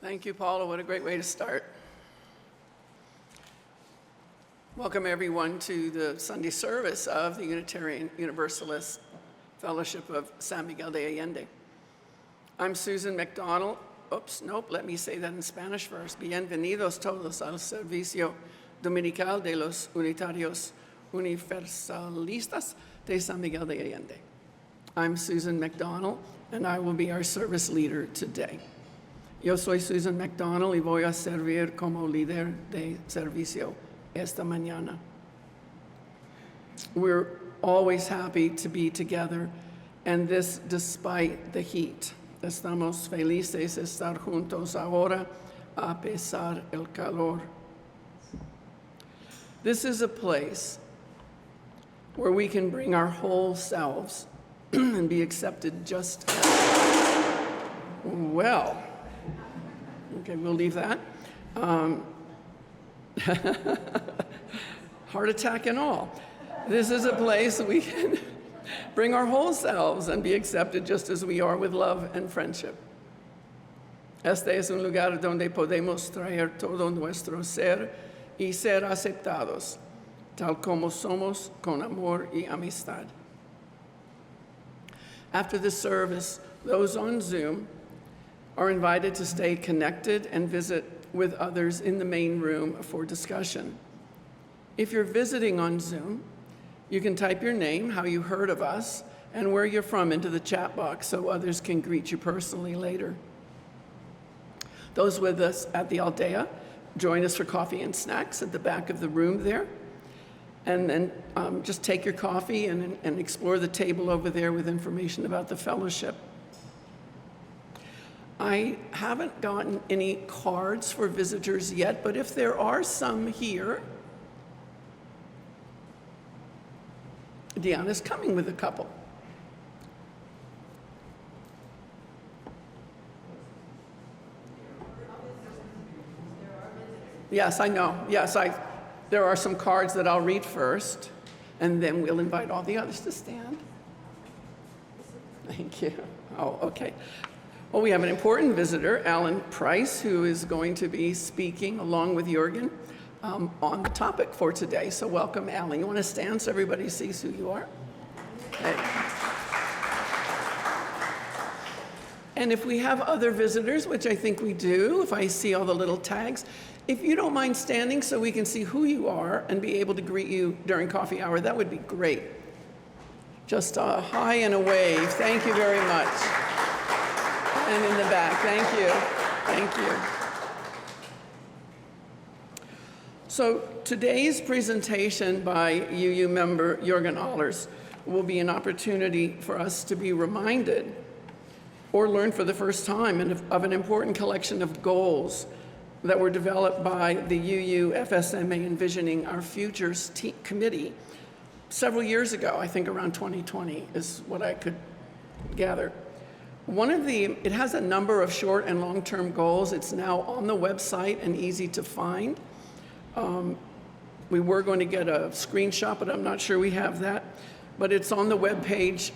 Thank you, Paula. What a great way to start. Welcome, everyone, to the Sunday service of the Unitarian Universalist Fellowship of San Miguel de Allende. I'm Susan MacDonnell. Oops, nope, let me say that in Spanish first. Bienvenidos todos al servicio dominical de los Unitarios Universalistas de San Miguel de Allende. I'm Susan MacDonnell, and I will be our service leader today. Yo soy Susan MacDonnell y voy a servir como líder de servicio esta mañana. We're always happy to be together, and this despite the heat. Estamos felices de estar juntos ahora, a pesar el calor. This is a place where we can bring our whole selves and be accepted just as well. Okay, we'll leave that. Heart attack and all. This is a place we can bring our whole selves and be accepted just as we are with love and friendship. Este es un lugar donde podemos traer todo nuestro ser y ser aceptados, tal como somos, con amor y amistad. After the service, those on Zoom are invited to stay connected and visit with others in the main room for discussion. If you're visiting on Zoom, you can type your name, how you heard of us, and where you're from into the chat box so others can greet you personally later. Those with us at the Aldea, join us for coffee and snacks at the back of the room there. And then just take your coffee and explore the table over there with information about the fellowship. I haven't gotten any cards for visitors yet, but if there are some here, Deanna's coming with a couple. Yes, I know. Yes, there are some cards that I'll read first, and then we'll invite all the others to stand. Thank you. Oh, okay. Well, we have an important visitor, Allan Price, who is going to be speaking along with Jurgen on the topic for today. So welcome, Allan. You want to stand so everybody sees who you are? Okay. And if we have other visitors, which I think we do, if I see all the little tags, if you don't mind standing so we can see who you are and be able to greet you during coffee hour, that would be great. Just a hi and a wave. Thank you very much. And in the back, thank you. Thank you. So today's presentation by UU member Jurgen Ahlers will be an opportunity for us to be reminded or learn for the first time of an important collection of goals that were developed by the UUFSMA Envisioning Our Futures Committee several years ago. I think around 2020 is what I could gather. It has a number of short and long-term goals. It's now on the website and easy to find. We were going to get a screenshot, but I'm not sure we have that. But it's on the webpage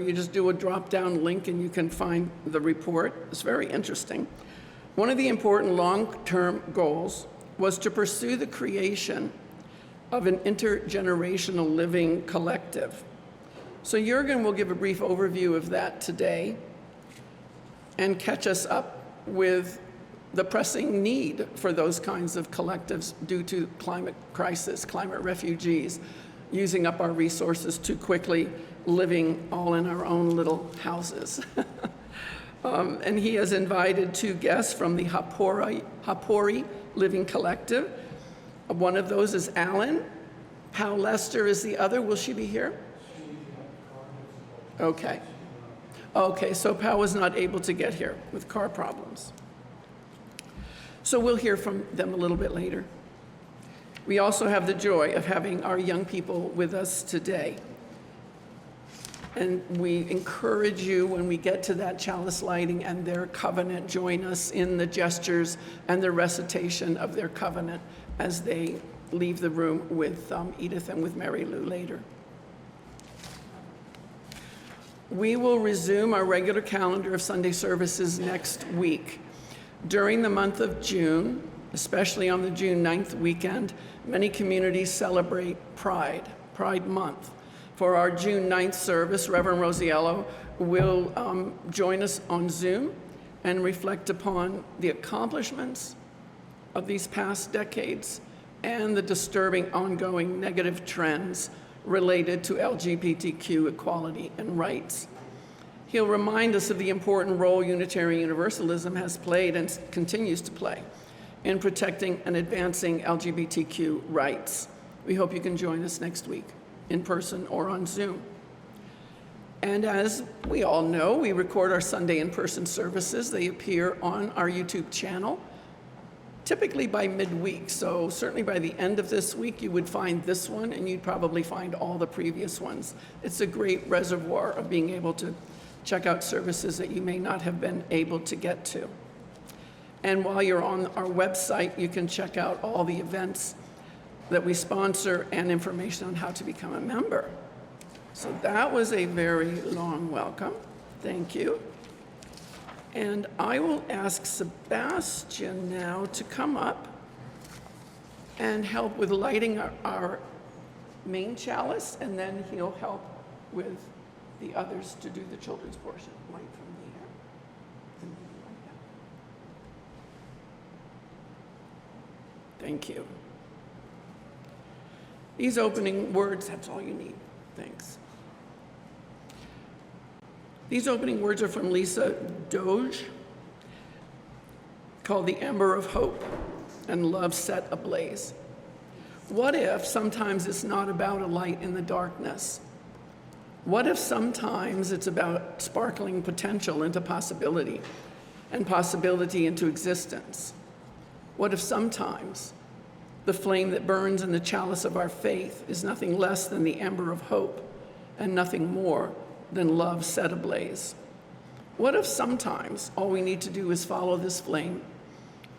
you just do a drop-down link and you can find the report. It's very interesting. One of the important long-term goals was to pursue the creation of an intergenerational living collective. So Jurgen will give a brief overview of that today and catch us up with the pressing need for those kinds of collectives due to climate crisis, climate refugees, using up our resources too quickly, living all in our own little houses. And he has invited two guests from the Hapori Living Collective. One of those is Allan. Paula Lester is the other. Will she be here? Okay. Okay, so Paula was not able to get here with car problems. So we'll hear from them a little bit later. We also have the joy of having our young people with us today. And we encourage you when we get to that chalice lighting and their covenant, join us in the gestures and the recitation of their covenant as they leave the room with Edith and with Mary Lou later. We will resume our regular calendar of Sunday services next week. During the month of June, especially on the June 9th weekend, many communities celebrate Pride Month. For our June 9th service, Reverend Rosiello will join us on Zoom and reflect upon the accomplishments of these past decades and the disturbing ongoing negative trends related to LGBTQ equality and rights. He'll remind us of the important role Unitarian Universalism has played and continues to play in protecting and advancing LGBTQ rights. We hope you can join us next week, in person or on Zoom. And as we all know, we record our Sunday in-person services. They appear on our YouTube channel, typically by midweek. So certainly by the end of this week, you would find this one, and you'd probably find all the previous ones. It's a great reservoir of being able to check out services that you may not have been able to get to. And while you're on our website, you can check out all the events that we sponsor and information on how to become a member. So that was a very long welcome. Thank you. And I will ask Sebastian now to come up and help with lighting our main chalice, and then he'll help with the others to do the children's portion. Light from there. And then light that. Thank you. These opening words, that's all you need. Thanks. These opening words are from Lisa Doge, called The Ember of Hope and Love Set Ablaze. What if sometimes it's not about a light in the darkness? What if sometimes it's about sparkling potential into possibility and possibility into existence? What if sometimes the flame that burns in the chalice of our faith is nothing less than the ember of hope and nothing more than love set ablaze? What if sometimes all we need to do is follow this flame,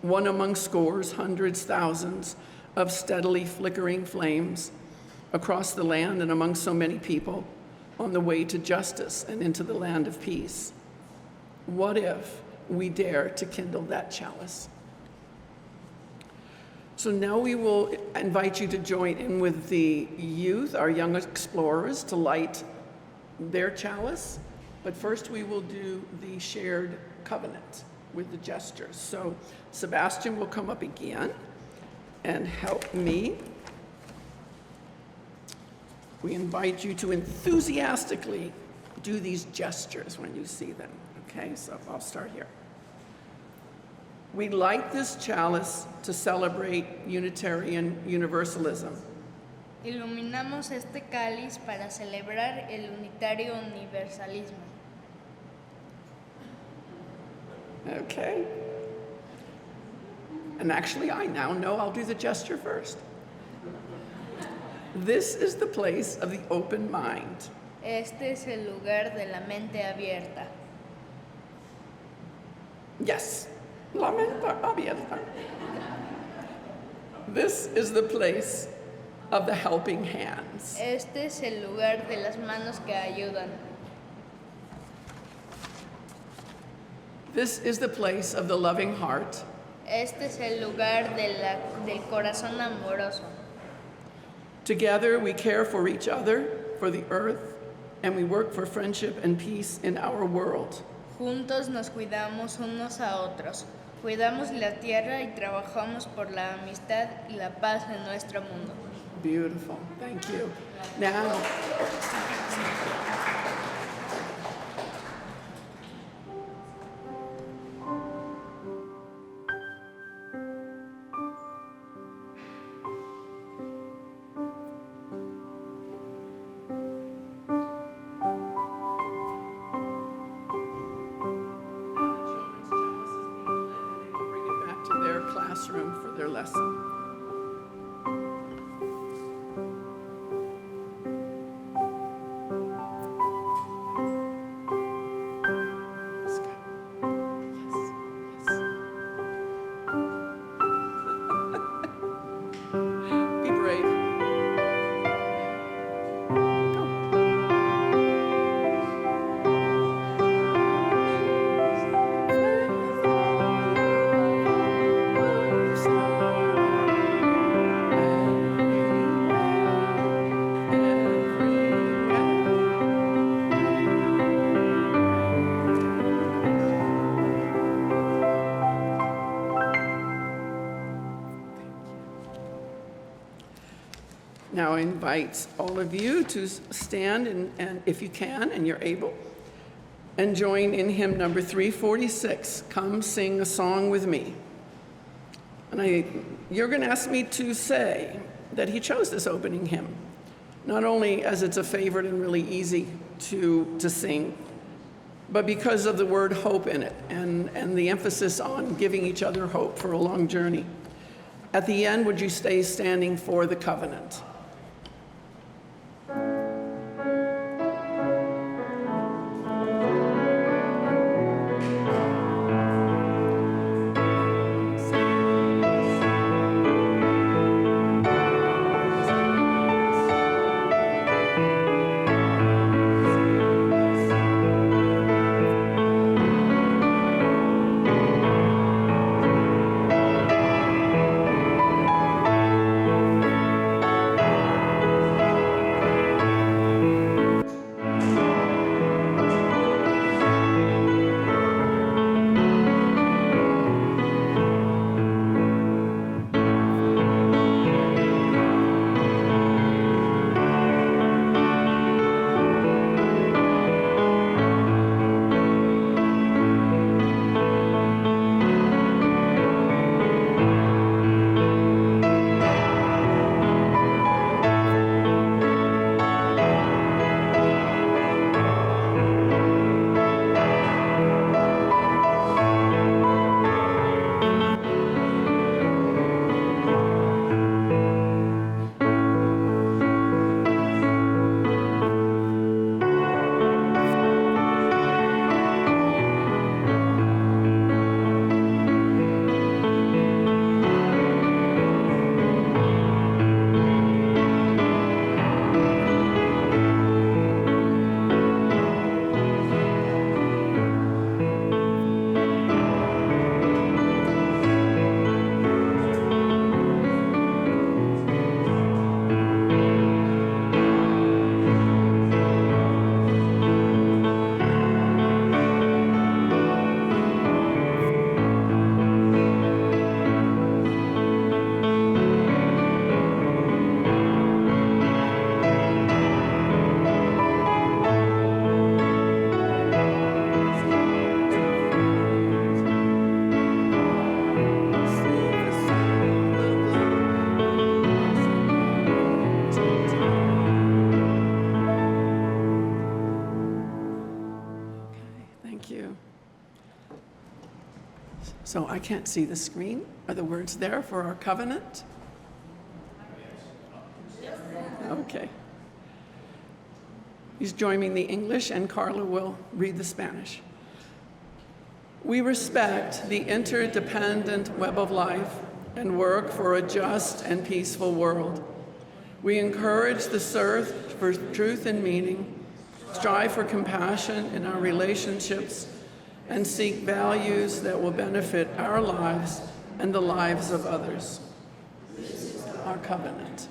one among scores, hundreds, thousands of steadily flickering flames across the land and among so many people on the way to justice and into the land of peace? What if we dare to kindle that chalice? So now we will invite you to join in with the youth, our young explorers, to light their chalice. But first we will do the shared covenant with the gestures. So Sebastian will come up again and help me. We invite you to enthusiastically do these gestures when you see them. Okay, so I'll start here. We light this chalice to celebrate Unitarian Universalism. Iluminamos este cáliz para celebrar el unitario universalismo. Okay. And actually, I now know I'll do the gesture first. This is the place of the open mind. Este es el lugar de la mente abierta. Yes, la mente abierta. This is the place of the helping hands. Este es el lugar de las manos que ayudan. This is the place of the loving heart. Este es el lugar del corazón amoroso. Together we care for each other, for the earth, and we work for friendship and peace in our world. Juntos nos cuidamos unos a otros. Cuidamos la tierra y trabajamos por la amistad y la paz en nuestro mundo. Beautiful. Thank you. Now, classroom for their lesson. Be brave. Go. Now I invite all of you to stand and if you can and you're able, and join in hymn number 346, Come Sing a Song with Me. And Jurgen asked me to say that he chose this opening hymn, not only as it's a favorite and really easy to sing, but because of the word hope in it and the emphasis on giving each other hope for a long journey. At the end, would you stay standing for the covenant? So I can't see the screen. Are the words there for our covenant? Okay. He's joining the English, and Carla will read the Spanish. We respect the interdependent web of life and work for a just and peaceful world. We encourage the search for truth and meaning, strive for compassion in our relationships, and seek values that will benefit our lives and the lives of others. Our covenant.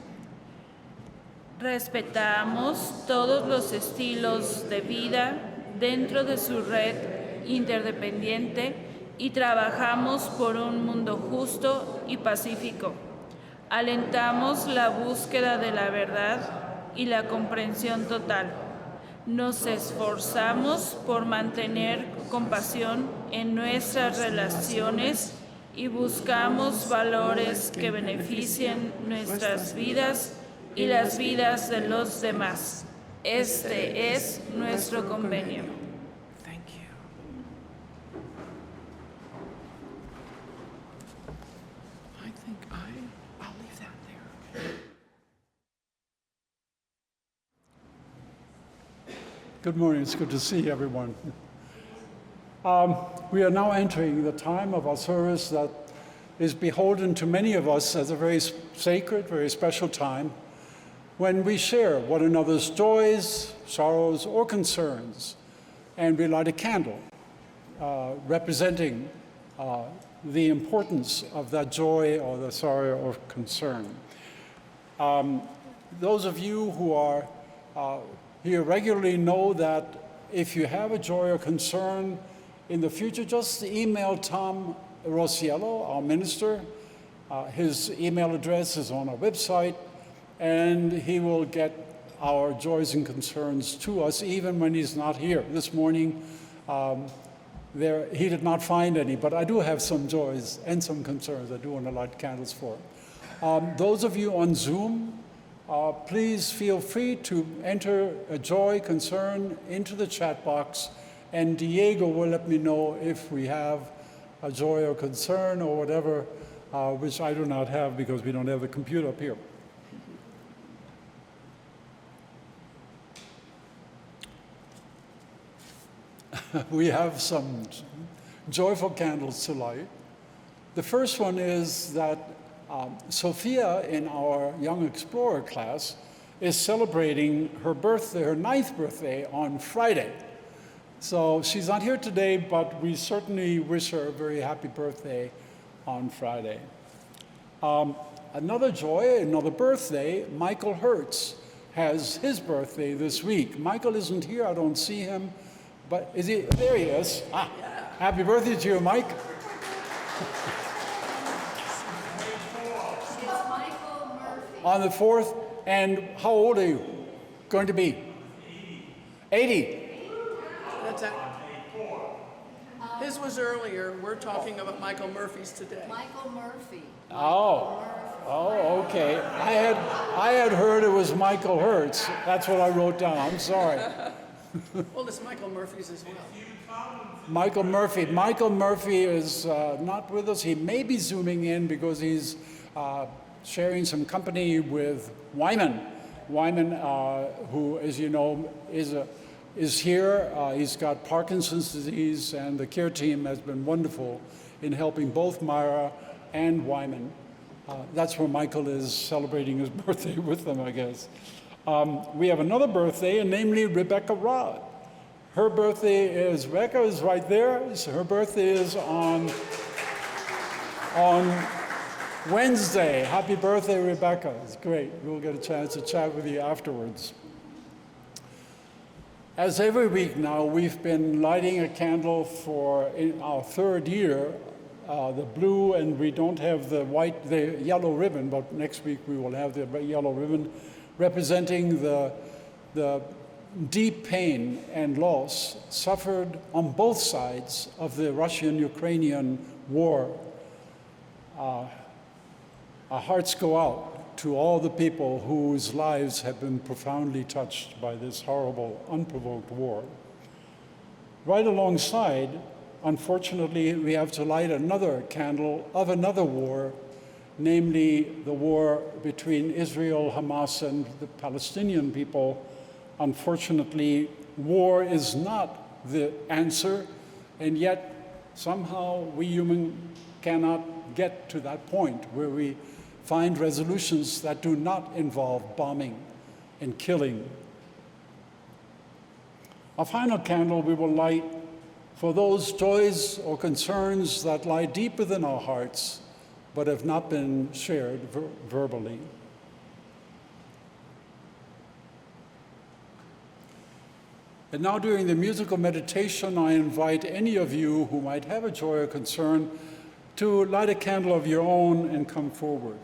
Respetamos todos los estilos de vida dentro de su red interdependiente y trabajamos por un mundo justo y pacífico. Alentamos la búsqueda de la verdad y la comprensión total. Nos esforzamos por mantener compasión en nuestras relaciones y buscamos valores que beneficien nuestras vidas y las vidas de los demás. Este es nuestro convenio. Thank you. I think I'll leave that there. Good morning. It's good to see everyone. We are now entering the time of our service that is beholden to many of us as a very sacred, very special time when we share one another's joys, sorrows, or concerns, and we light a candle representing the importance of that joy or the sorrow or concern. Those of you who are here regularly know that if you have a joy or concern in the future, just email Tom Rosiello, our minister. His email address is on our website, and he will get our joys and concerns to us even when he's not here. This morning, he did not find any, but I do have some joys and some concerns I do want to light candles for. Those of you on Zoom, please feel free to enter a joy, concern into the chat box, and Diego will let me know if we have a joy or concern or whatever, which I do not have because we don't have the computer up here. We have some joyful candles to light. The first one is that Sophia in our Young Explorer class is celebrating her birthday, her 9th birthday on Friday. So she's not here today, but we certainly wish her a very happy birthday on Friday. Another joy, another birthday, Michael Hertz has his birthday this week. Michael isn't here, I don't see him, but is he? There he is. Ah, happy birthday to you, Mike. On the 4th, and how old are you going to be? 80. That's it. His was earlier. We're talking about Michael Murphy's today. Michael Murphy. Oh, okay. I had heard it was Michael Hertz. That's what I wrote down. I'm sorry. Well, it's Michael Murphy's as well. Michael Murphy. Michael Murphy is not with us. He may be zooming in because he's sharing some company with Wyman. Wyman, who, as you know, is here. He's got Parkinson's disease, and the care team has been wonderful in helping both Myra and Wyman. That's where Michael is celebrating his birthday with them, I guess. We have another birthday, and namely Rebecca Rod. Her birthday is, Rebecca is right there. So her birthday is on Wednesday. Happy birthday, Rebecca. It's great. We'll get a chance to chat with you afterwards. As every week now, we've been lighting a candle for in our 3rd year, the blue, and we don't have the yellow ribbon, but next week we will have the yellow ribbon representing the deep pain and loss suffered on both sides of the Russian-Ukrainian war. Our hearts go out to all the people whose lives have been profoundly touched by this horrible, unprovoked war. Right alongside, unfortunately, we have to light another candle of another war, namely the war between Israel, Hamas, and the Palestinian people. Unfortunately, war is not the answer, and yet somehow we humans cannot get to that point where we find resolutions that do not involve bombing and killing. A final candle we will light for those joys or concerns that lie deep within our hearts but have not been shared verbally. And now during the musical meditation, I invite any of you who might have a joy or concern to light a candle of your own and come forward.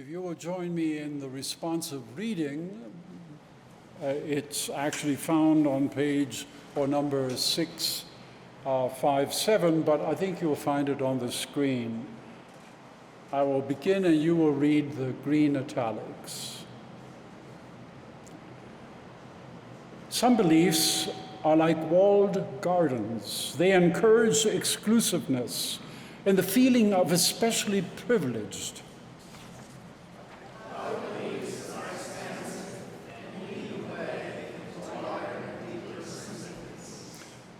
If you will join me in the responsive reading, it's actually found on page or number 657, but I think you'll find it on the screen. I will begin and you will read the green italics. Some beliefs are like walled gardens. They encourage exclusiveness and the feeling of especially privileged.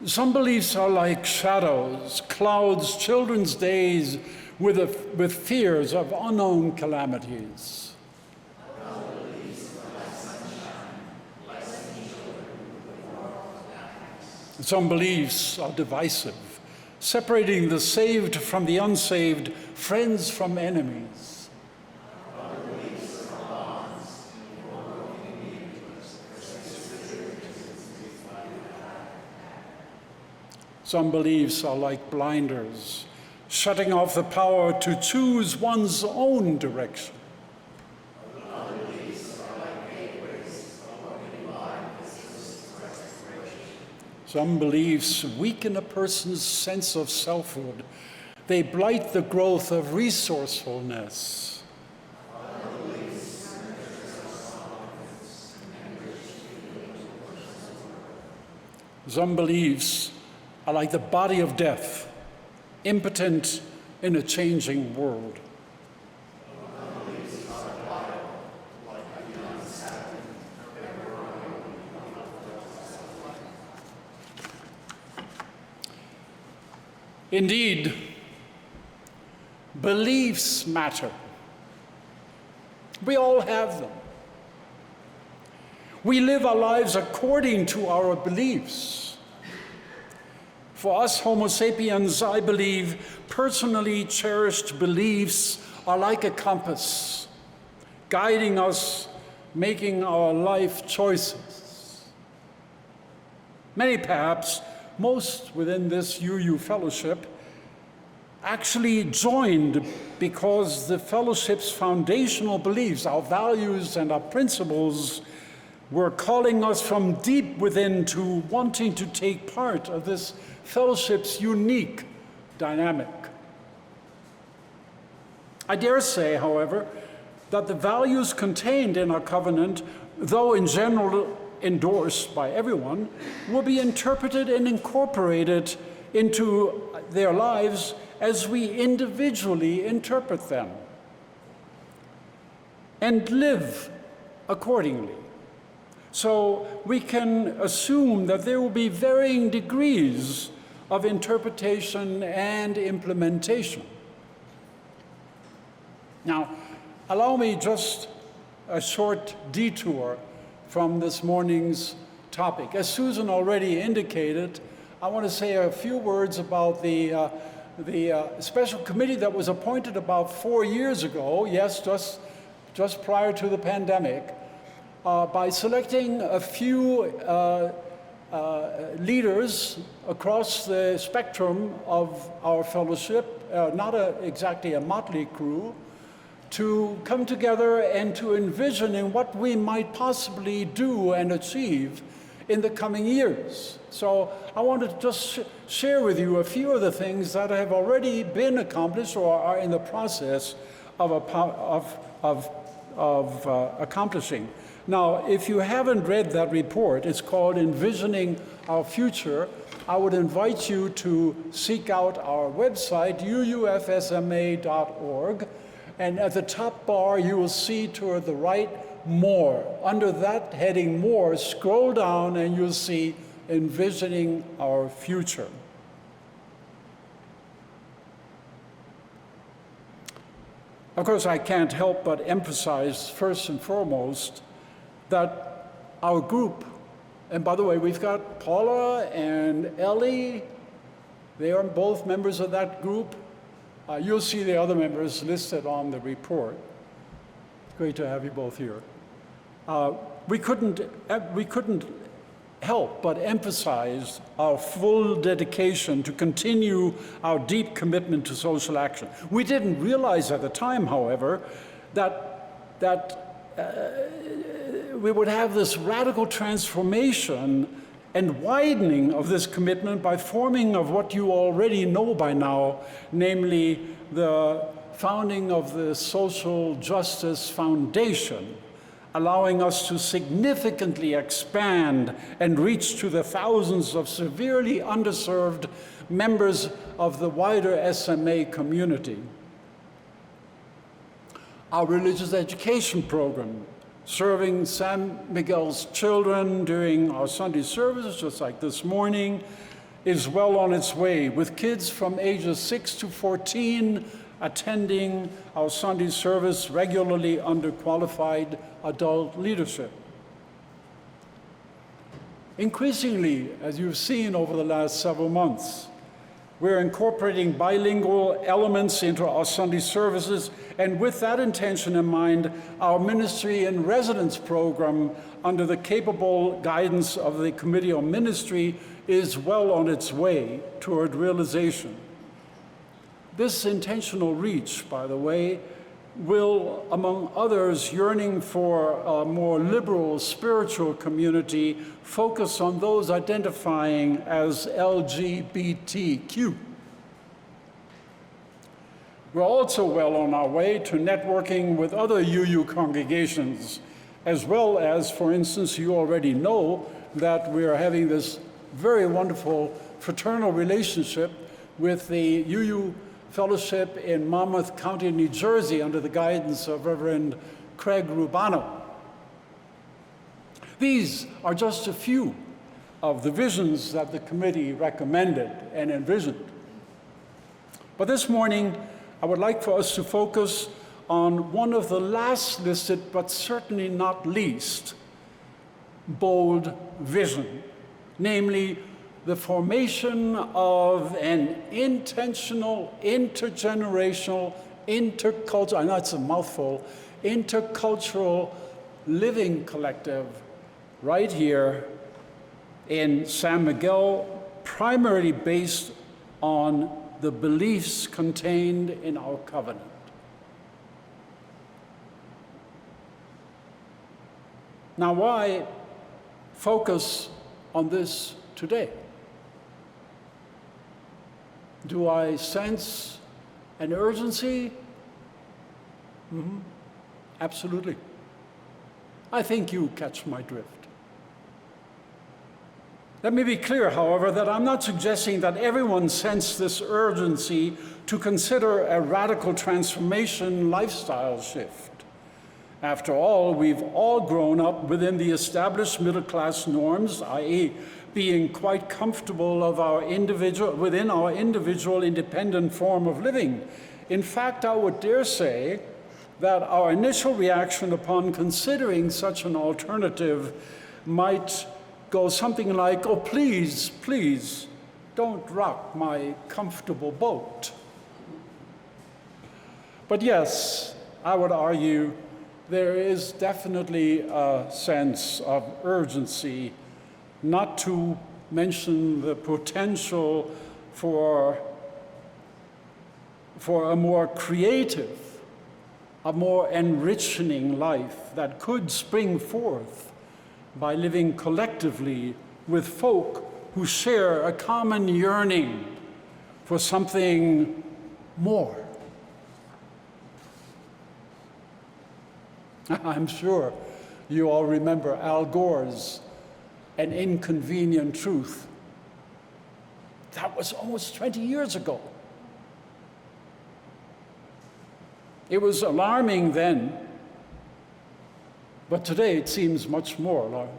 Some beliefs are like shadows, clouds, children's days with fears of unknown calamities. Some beliefs are divisive, separating the saved from the unsaved, friends from enemies. Some beliefs are like blinders, shutting off the power to choose one's own direction. Some beliefs weaken a person's sense of selfhood. They blight the growth of resourcefulness. Some beliefs are like the body of death, impotent in a changing world. Indeed, beliefs matter. We all have them. We live our lives according to our beliefs. For us Homo sapiens, I believe personally cherished beliefs are like a compass, guiding us, making our life choices. Many, perhaps most within this UU fellowship, actually joined because the fellowship's foundational beliefs, our values and our principles, were calling us from deep within to wanting to take part of this fellowship's unique dynamic. I dare say, however, that the values contained in our covenant, though in general endorsed by everyone, will be interpreted and incorporated into their lives as we individually interpret them and live accordingly. So we can assume that there will be varying degrees of interpretation and implementation. Now, allow me just a short detour from this morning's topic. As Susan already indicated, I want to say a few words about the special committee that was appointed about 4 years ago, yes, just prior to the pandemic, by selecting a few leaders across the spectrum of our fellowship, not exactly a motley crew, to come together and to envision in what we might possibly do and achieve in the coming years. So I want to just share with you a few of the things that have already been accomplished or are in the process of accomplishing. Now, if you haven't read that report, it's called Envisioning Our Future. I would invite you to seek out our website, UUFSMA.org, and at the top bar, you will see toward the right, More. Under that heading, More, scroll down and you'll see Envisioning Our Future. Of course, I can't help but emphasize first and foremost that our group, and by the way, we've got Paula and Ellie, they are both members of that group. You'll see the other members listed on the report. It's great to have you both here. We couldn't help but emphasize our full dedication to continue our deep commitment to social action. We didn't realize at the time, however, that that we would have this radical transformation and widening of this commitment by forming of what you already know by now, namely the founding of the Social Justice Foundation, allowing us to significantly expand and reach to the thousands of severely underserved members of the wider SMA community. Our religious education program, serving San Miguel's children during our Sunday services, just like this morning, is well on its way, with kids from ages 6 to 14 attending our Sunday service regularly under qualified adult leadership. Increasingly, as you've seen over the last several months, we're incorporating bilingual elements into our Sunday services, and with that intention in mind, our ministry in residence program under the capable guidance of the Committee on Ministry is well on its way toward realization. This intentional reach, by the way, will, among others, yearning for a more liberal spiritual community, focus on those identifying as LGBTQ. We're also well on our way to networking with other UU congregations, as well as, for instance, you already know that we are having this very wonderful fraternal relationship with the UU Fellowship in Monmouth County, New Jersey, under the guidance of Reverend Craig Rubano. These are just a few of the visions that the committee recommended and envisioned. But this morning, I would like for us to focus on one of the last listed, but certainly not least, bold vision, namely the formation of an intentional, intergenerational, intercultural, I know it's a mouthful, intercultural living collective right here in San Miguel, primarily based on the beliefs contained in our covenant. Now, why focus on this today? Do I sense an urgency? Absolutely. I think you catch my drift. Let me be clear, however, that I'm not suggesting that everyone sensed this urgency to consider a radical transformation lifestyle shift. After all, we've all grown up within the established middle-class norms, i.e., being quite comfortable of within our individual independent form of living. In fact, I would dare say that our initial reaction upon considering such an alternative might go something like, oh, please, please, don't rock my comfortable boat. But yes, I would argue there is definitely a sense of urgency, not to mention the potential for a more creative, a more enriching life that could spring forth by living collectively with folk who share a common yearning for something more. I'm sure you all remember Al Gore's An Inconvenient Truth. That was almost 20 years ago. It was alarming then, but today it seems much more alarming.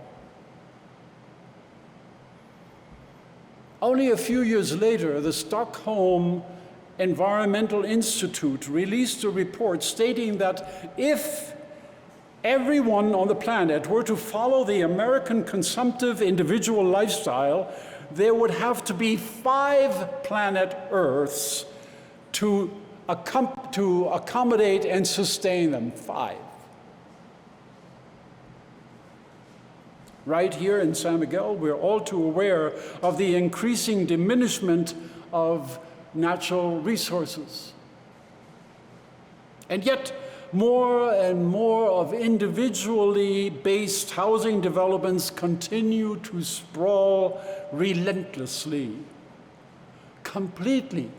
Only a few years later, the Stockholm Environmental Institute released a report stating that if everyone on the planet were to follow the American consumptive individual lifestyle, there would have to be 5 planet Earths to accommodate and sustain them. 5. Right here in San Miguel, we're all too aware of the increasing diminishment of natural resources. And yet, more and more of individually based housing developments continue to sprawl relentlessly, completely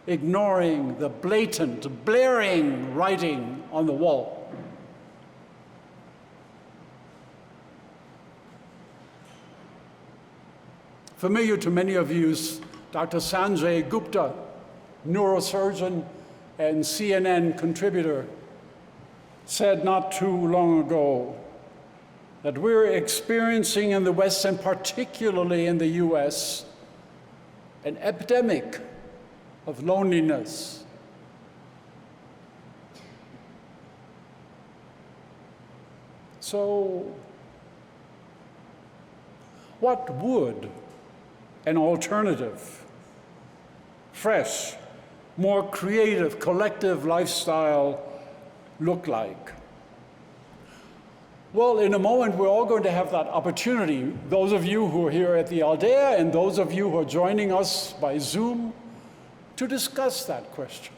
ignoring the blatant, blaring writing on the wall. Familiar to many of you is Dr. Sanjay Gupta, neurosurgeon and CNN contributor, said not too long ago that we're experiencing in the West, and particularly in the US, an epidemic of loneliness. So, what would an alternative, fresh, more creative, collective lifestyle look like? Well, in a moment, we're all going to have that opportunity. Those of you who are here at the Aldea and those of you who are joining us by Zoom, to discuss that question.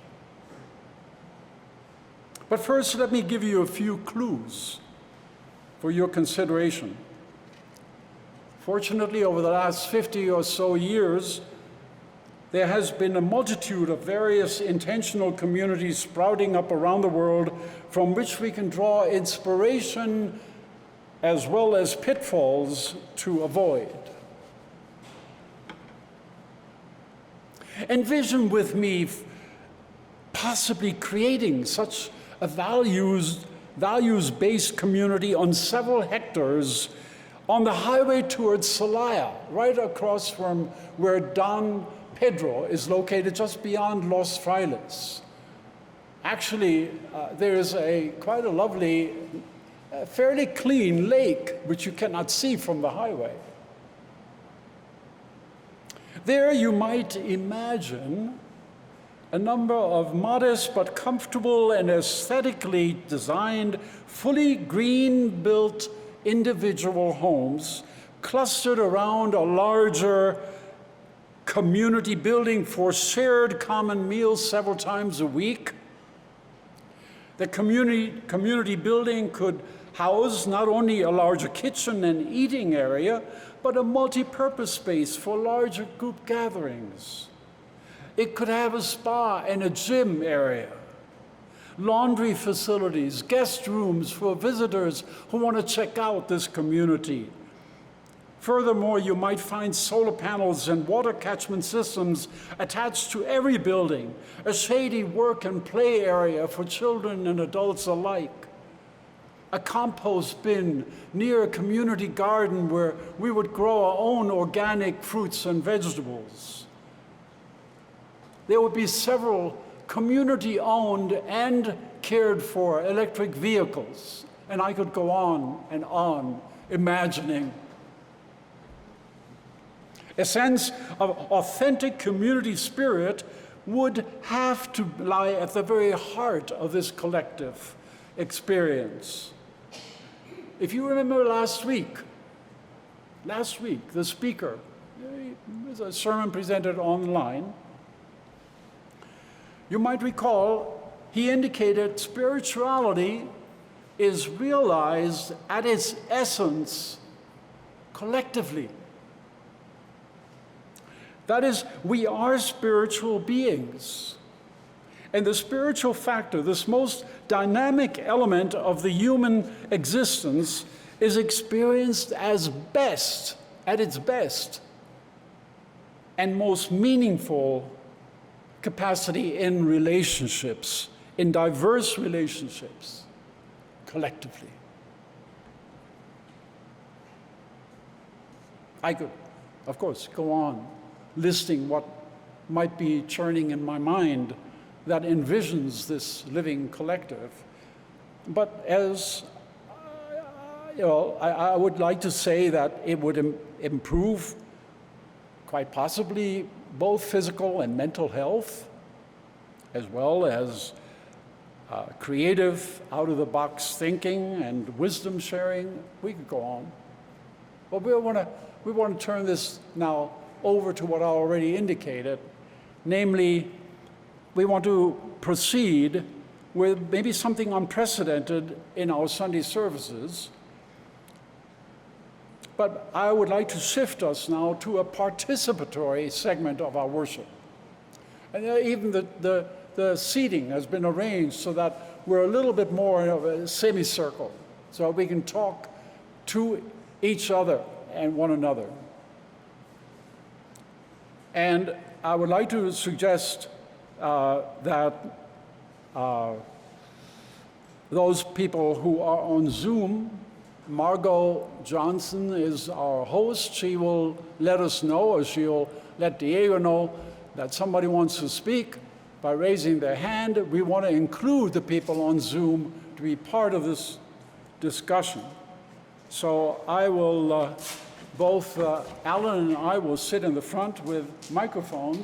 But first, let me give you a few clues for your consideration. Fortunately, over the last 50 or so years, there has been a multitude of various intentional communities sprouting up around the world from which we can draw inspiration as well as pitfalls to avoid. Envision with me possibly creating such a values-based community on several hectares on the highway towards Celaya, right across from where Don Pedro is located, just beyond Los Frailes. Actually, there is quite a lovely, fairly clean lake, which you cannot see from the highway. There you might imagine a number of modest but comfortable and aesthetically designed, fully green-built individual homes clustered around a larger community building for shared common meals several times a week. The community building could house not only a larger kitchen and eating area, but a multi-purpose space for larger group gatherings. It could have a spa and a gym area, laundry facilities, guest rooms for visitors who want to check out this community. Furthermore, you might find solar panels and water catchment systems attached to every building, a shady work and play area for children and adults alike, a compost bin near a community garden where we would grow our own organic fruits and vegetables. There would be several community-owned and cared for electric vehicles, and I could go on imagining. A sense of authentic community spirit would have to lie at the very heart of this collective experience. If you remember last week, the speaker, there was a sermon presented online. You might recall he indicated spirituality is realized at its essence collectively. That is, we are spiritual beings. And the spiritual factor, this most dynamic element of the human existence, is experienced as best, at its best, and most meaningful capacity in relationships, in diverse relationships, collectively. I could, of course, go on listing what might be churning in my mind that envisions this living collective. But as I would like to say that it would improve, quite possibly, both physical and mental health, as well as creative, out-of-the-box thinking and wisdom sharing. We could go on. But we want to turn this now over to what I already indicated, namely, we want to proceed with maybe something unprecedented in our Sunday services. But I would like to shift us now to a participatory segment of our worship. And even the seating has been arranged so that we're a little bit more of a semicircle, so we can talk to each other and one another. And I would like to suggest that those people who are on Zoom, Margo Johnson is our host. She will let us know, or she'll let Diego know that somebody wants to speak by raising their hand. We want to include the people on Zoom to be part of this discussion. So I will, both Allan and I will sit in the front with a microphone,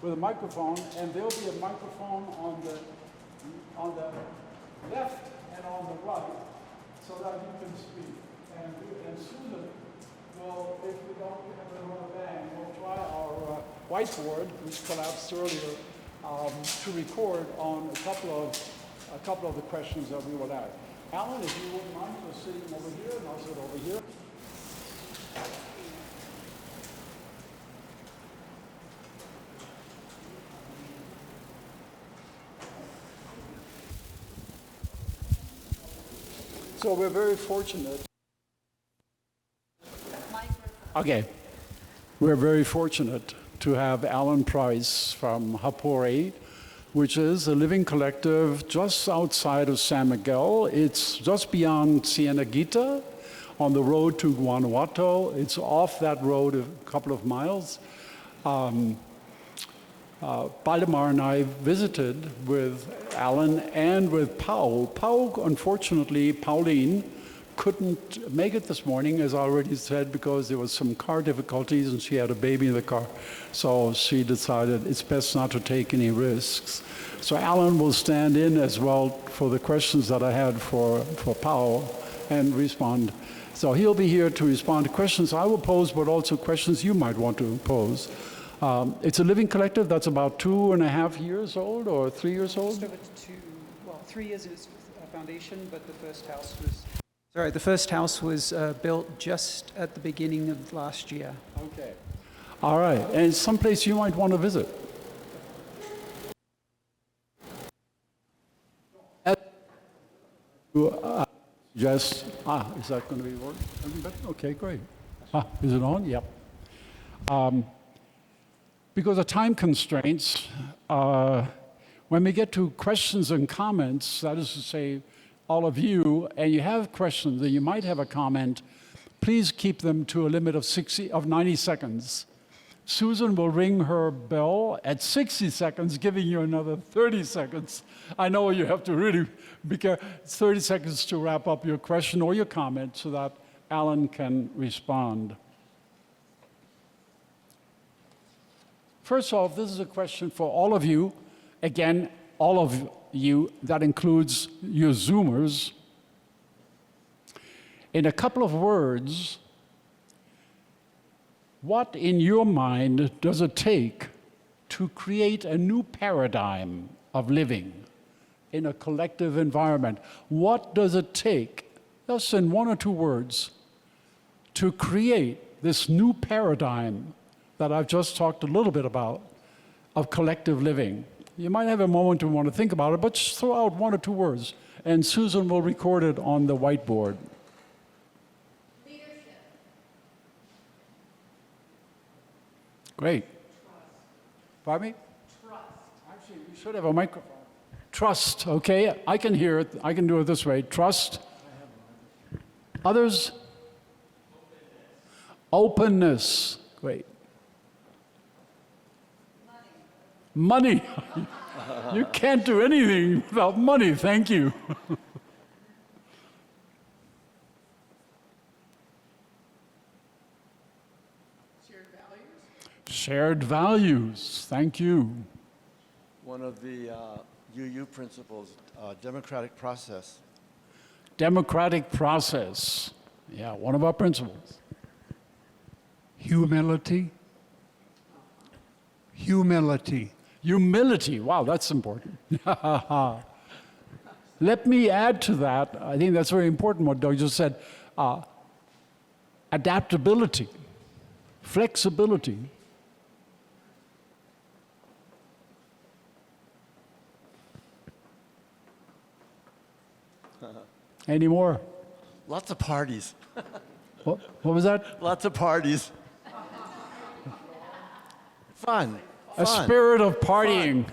and there'll be a microphone on the left and on the right, so that you can speak. And Susan will, if we don't have a rubber band, we'll try our whiteboard, which collapsed earlier, to record on a couple of the questions that we will ask. Allan, if you wouldn't mind, just sitting over here, and I'll sit over here. So we're very fortunate. Okay. We're very fortunate to have Allan Price from Hapori, which is a living collective just outside of San Miguel. It's just beyond Cieneguita on the road to Guanajuato. It's off that road a couple of miles. Valdemar and I visited with Allan and with Paul. Unfortunately, Pauline couldn't make it this morning, as I already said, because there was some car difficulties and she had a baby in the car. So she decided it's best not to take any risks. So Allan will stand in as well for the questions that I had for Paul and respond. So he'll be here to respond to questions I will pose, but also questions you might want to pose. It's a living collective that's about 2.5 years old or 3 years old? Just over 3 years is foundation, but the first house was built just at the beginning of last year. Okay. All right. And it's someplace you might want to visit. Just, is that going to be working? Okay, great. Is it on? Yep. Because of time constraints, when we get to questions and comments, that is to say, all of you, and you have questions, and you might have a comment, please keep them to a limit of 90 seconds. Susan will ring her bell at 60 seconds, giving you another 30 seconds. I know you have to really be careful. 30 seconds to wrap up your question or your comment so that Allan can respond. First off, this is a question for all of you. Again, all of you, that includes your Zoomers. In a couple of words, what in your mind does it take to create a new paradigm of living in a collective environment? What does it take, just in 1 or 2 words, to create this new paradigm that I've just talked a little bit about of collective living? You might have a moment to want to think about it, but just throw out 1 or 2 words, and Susan will record it on the whiteboard. Leadership. Great. Trust. Pardon me? Trust. Actually, we should have a microphone. Trust, okay? I can hear it. I can do it this way. Trust. Others? Openness. Great. Money. You can't do anything without money. Thank you. Shared values? Shared values. Thank you. One of the UU principles, democratic process. Democratic process. Yeah, one of our principles. Humility. Humility. Humility. Wow, that's important. Let me add to that. I think that's very important what Doug just said. Adaptability, flexibility. Any more? Lots of parties. What was that? Lots of parties. Fun. A spirit of partying.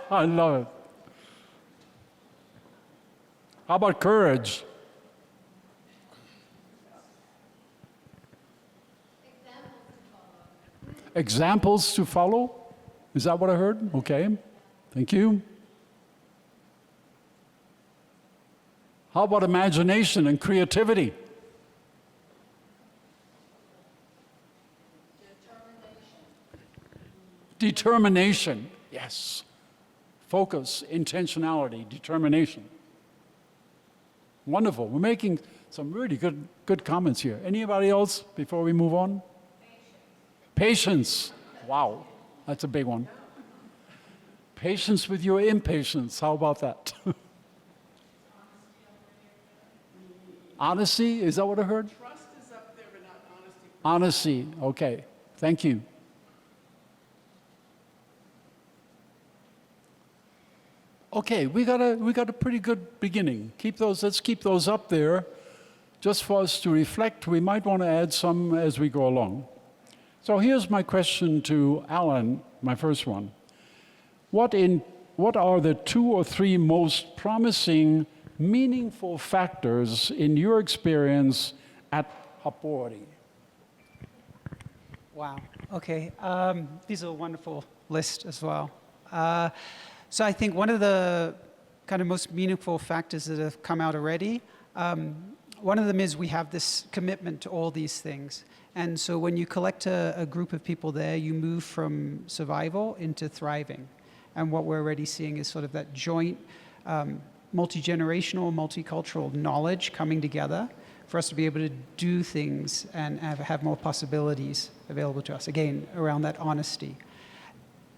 I love it. How about courage? Examples to follow? Is that what I heard? Okay. Thank you. How about imagination and creativity? Determination. Yes. Focus, intentionality, determination. Wonderful. We're making some really good comments here. Anybody else before we move on? Patience. Wow, that's a big one. Patience with your impatience. How about that? Honesty, is that what I heard? Trust is up there, but not honesty. Honesty, okay. Thank you. Okay, we got a pretty good beginning. Let's keep those up there, just for us to reflect. We might want to add some as we go along. So here's my question to Allan, my first one. What are the 2 or 3 most promising, meaningful factors in your experience at Hapori? Wow. Okay. These are a wonderful list as well. So I think one of the kind of most meaningful factors that have come out already, one of them is we have this commitment to all these things. And so when you collect a group of people there, you move from survival into thriving. And what we're already seeing is sort of that joint multi-generational, multicultural knowledge coming together for us to be able to do things and have more possibilities available to us. Again, around that honesty.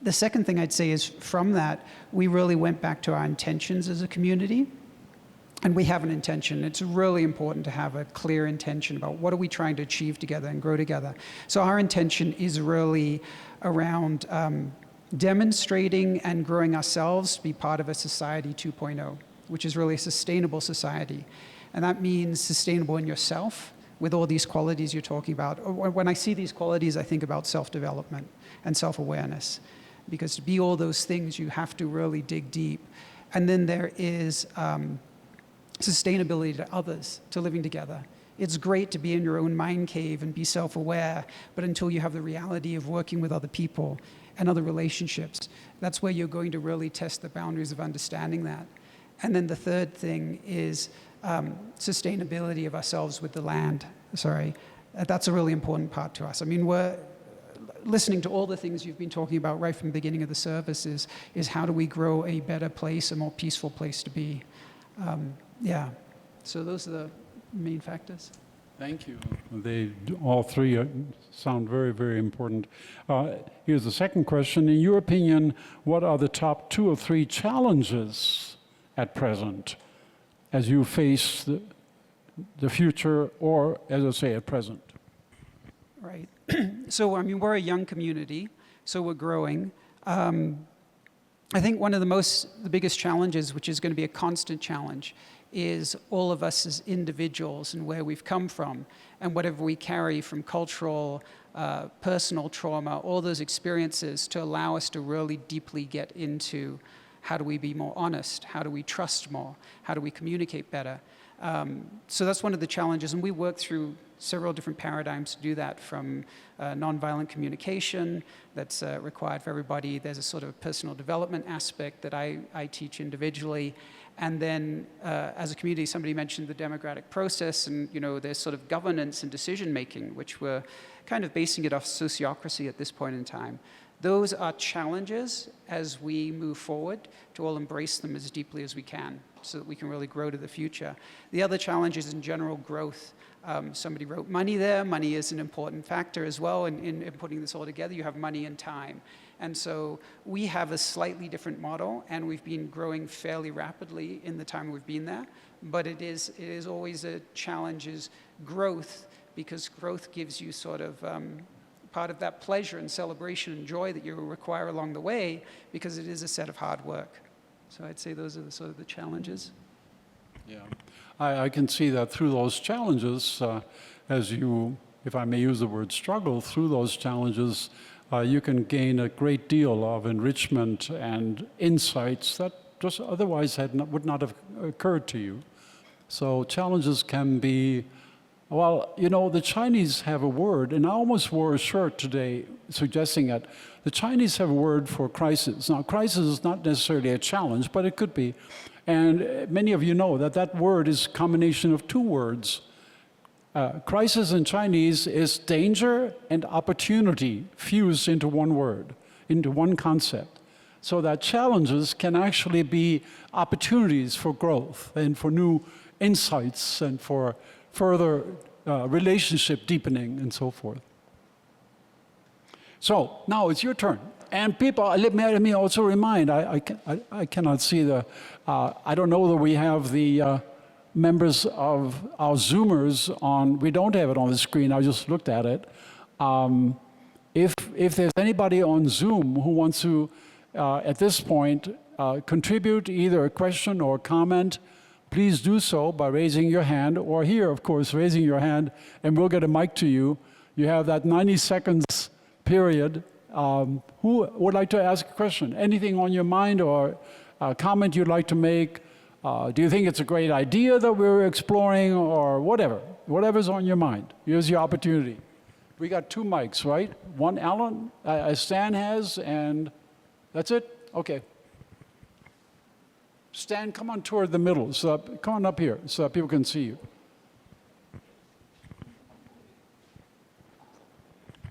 The second thing I'd say is from that, we really went back to our intentions as a community. And we have an intention. It's really important to have a clear intention about what are we trying to achieve together and grow together. So our intention is really around demonstrating and growing ourselves to be part of a society 2.0, which is really a sustainable society. And that means sustainable in yourself with all these qualities you're talking about. When I see these qualities, I think about self-development and self-awareness. Because to be all those things, you have to really dig deep. And then there is sustainability to others, to living together. It's great to be in your own mind cave and be self-aware, but until you have the reality of working with other people and other relationships, that's where you're going to really test the boundaries of understanding that. And then the third thing is sustainability of ourselves with the land. That's a really important part to us. I mean, we're listening to all the things you've been talking about right from the beginning of the service is how do we grow a better place, a more peaceful place to be. Yeah, so those are the main factors. Thank you. They all three sound very, very important. Here's the second question. In your opinion, what are the top 2 or 3 challenges at present as you face the future, or as I say, at present? Right. So, I mean, we're a young community, so we're growing. I think one of the biggest challenges, which is going to be a constant challenge, is all of us as individuals and where we've come from and whatever we carry from cultural, personal trauma, all those experiences to allow us to really deeply get into how do we be more honest, how do we trust more, how do we communicate better. So that's one of the challenges, and we work through several different paradigms to do that, from nonviolent communication that's required for everybody. There's a sort of personal development aspect that I teach individually. And then as a community, somebody mentioned the democratic process, and there's sort of governance and decision making, which we're kind of basing it off sociocracy at this point in time. Those are challenges as we move forward to all embrace them as deeply as we can so that we can really grow to the future. The other challenge is in general growth. Somebody wrote money there. Money is an important factor as well in putting this all together. You have money and time. And so we have a slightly different model, and we've been growing fairly rapidly in the time we've been there. But it is always a challenge is growth, because growth gives you sort of part of that pleasure and celebration and joy that you require along the way, because it is a set of hard work. So I'd say those are the sort of the challenges. Yeah, I can see that through those challenges, as you, if I may use the word struggle, through those challenges, you can gain a great deal of enrichment and insights that just otherwise would not have occurred to you. So challenges can be, well, you know, the Chinese have a word, and I almost wore a shirt today suggesting it. The Chinese have a word for crisis. Now, crisis is not necessarily a challenge, but it could be. And many of you know that that word is a combination of two words. Crisis in Chinese is danger and opportunity fused into one word, into one concept. So that challenges can actually be opportunities for growth and for new insights and for further relationship deepening and so forth. So now it's your turn. And people, let me also remind, I cannot see the, I don't know that we have the members of our Zoomers on, we don't have it on the screen, I just looked at it. If there's anybody on Zoom who wants to, at this point, contribute either a question or comment, please do so by raising your hand, or here, of course, raising your hand, and we'll get a mic to you. You have that 90 seconds period. Who would like to ask a question? Anything on your mind or a comment you'd like to make? Do you think it's a great idea that we're exploring, or whatever? Whatever's on your mind. Here's your opportunity. We got two mics, right? One Allan, Stan has, and that's it? Okay. Stan, come on toward the middle. So come on up here so that people can see you.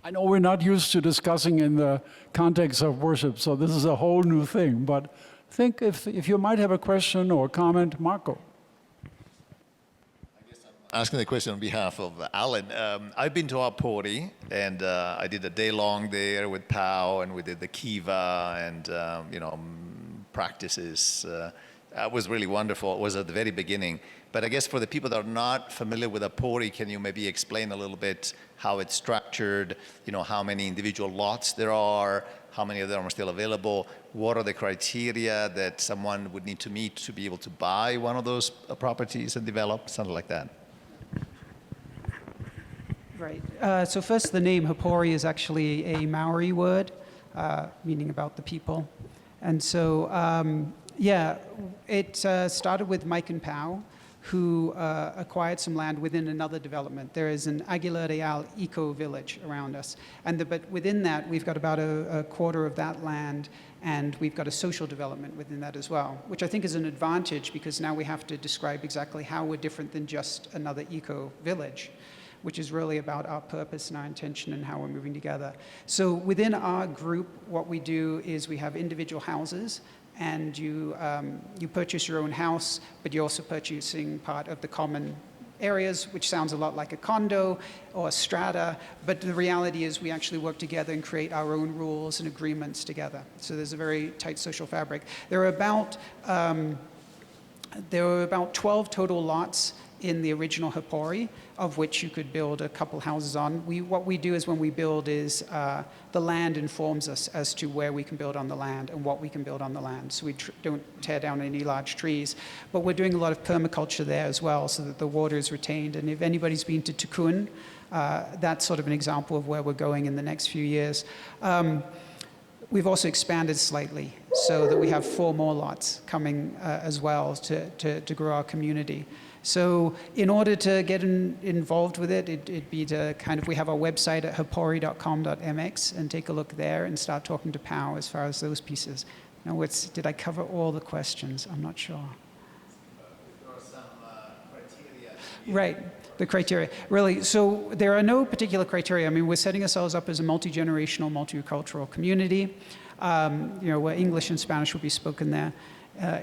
I know we're not used to discussing in the context of worship, so this is a whole new thing. But think if you might have a question or comment, Margo. I guess I'm asking the question on behalf of Allan. I've been to our party, and I did a day long there with Pau, and we did the kiva and practices. It was really wonderful. It was at the very beginning. But I guess for the people that are not familiar with a pori, can you maybe explain a little bit how it's structured, how many individual lots there are, how many of them are still available, what are the criteria that someone would need to meet to be able to buy one of those properties and develop, something like that? Right. So first, the name Hapori is actually a Maori word, meaning about the people. And so, it started with Mike and Pau, who acquired some land within another development. There is an Aguilar Real eco-village around us. But within that, we've got about a quarter of that land, and we've got a social development within that as well, which I think is an advantage, because now we have to describe exactly how we're different than just another eco-village, which is really about our purpose and our intention and how we're moving together. So within our group, what we do is we have individual houses, and you purchase your own house, but you're also purchasing part of the common areas, which sounds a lot like a condo or a strata, but the reality is we actually work together and create our own rules and agreements together. So there's a very tight social fabric. There were about 12 total lots in the original Hapori, of which you could build a couple houses on. What we do is when we build is the land informs us as to where we can build on the land and what we can build on the land. So we don't tear down any large trees. But we're doing a lot of permaculture there as well, so that the water is retained. And if anybody's been to Tukun, that's sort of an example of where we're going in the next few years. We've also expanded slightly so that we have 4 more lots coming as well to grow our community. So in order to get involved with it, it'd be to we have our website at hapori.com.mx and take a look there and start talking to Pau as far as those pieces. Now, did I cover all the questions? I'm not sure. There are some criteria. Right, the criteria. Really, so there are no particular criteria. I mean, we're setting ourselves up as a multi-generational, multicultural community, where English and Spanish will be spoken there.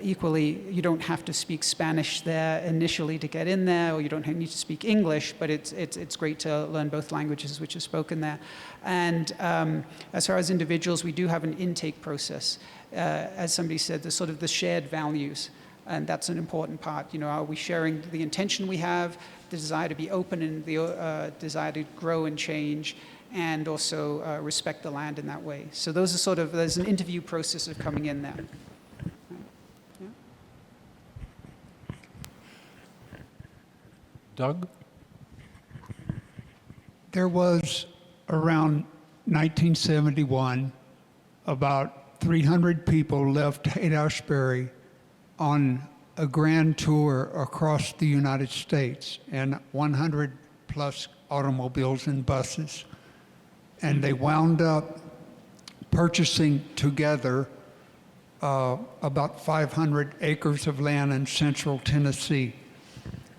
Equally, you don't have to speak Spanish there initially to get in there, or you don't need to speak English, but it's great to learn both languages which are spoken there. And as far as individuals, we do have an intake process. As somebody said, there's sort of the shared values, and that's an important part. You know, are we sharing the intention we have, the desire to be open, and the desire to grow and change, and also respect the land in that way. So those are sort of, there's an interview process of coming in there. Doug? There was around 1971 about 300 people left Haight-Ashbury on a grand tour across the United States, and 100 plus automobiles and buses. And they wound up purchasing together about 500 acres of land in central Tennessee.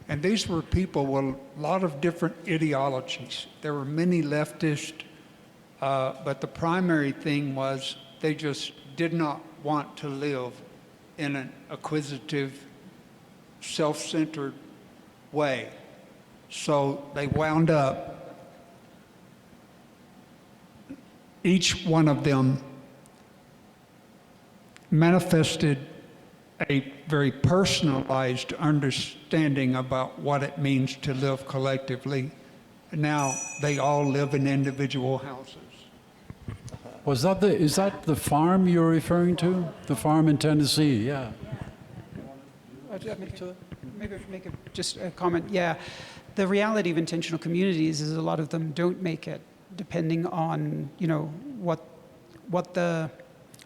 And these were people with a lot of different ideologies. There were many leftists, but the primary thing was they just did not want to live in an acquisitive, self-centered way. So they wound up, each one of them manifested a very personalized understanding about what it means to live collectively. Now they all live in individual houses. Is that the farm you're referring to? The farm in Tennessee, yeah. Maybe make just a comment. Yeah, the reality of intentional communities is a lot of them don't make it, depending on, you know, what the